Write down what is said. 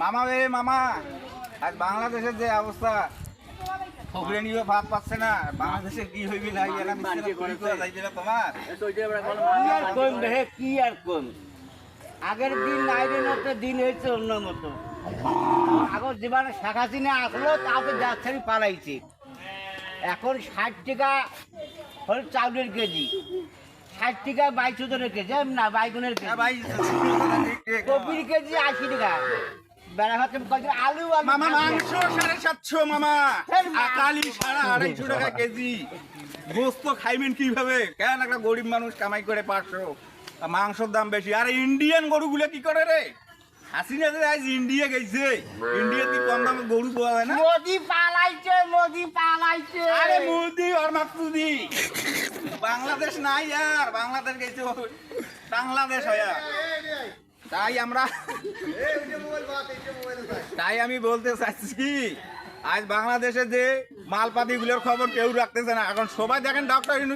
মামা রে মামা, আজ বাংলাদেশের যে অবস্থা, খবরে নিয়ে ভাত পাচ্ছে না, বাংলাদেশের কি হইবি না তোমার কি আর কোন আগের দিন নাইরে মতো দিন হয়েছে অন্য মতো। আগর জীবনে শেখ হাসিনা আসলো তাকে যাচ্ছে পালাইছে। এখন 60 টাকা হল চাউলের কেজি, 60 টাকা বাইচুদনের কেজি, না বাইগুনের কেজি, কপির কেজি 80 টাকা। বেড়া ভাত আলু মামা মাংস 750 মামা, আকালি 250 টাকা কেজি। গোস্ত খাইবেন কিভাবে? কেন একটা গরিব মানুষ কামাই করে 500, মাংসের দাম বেশি। আর ইন্ডিয়ান গরুগুলো কি করে রে? হাসিনা যে আজ ইন্ডিয়া গেছে, ইন্ডিয়া কি কম দামে গরু পাওয়া যায় না? মোদি পালাইছে, মোদি পালাইছে। আরে মোদি আর মাকসুদি, বাংলাদেশ নাই আর, বাংলাদেশ গেছে বাংলাদেশ হয়। তাই আমি বলতে চাইছি কি, আজ বাংলাদেশে যে মালপাতি গুলোর খবর কেউ রাখতেছে না। এখন সবাই দেখেন ডক্টর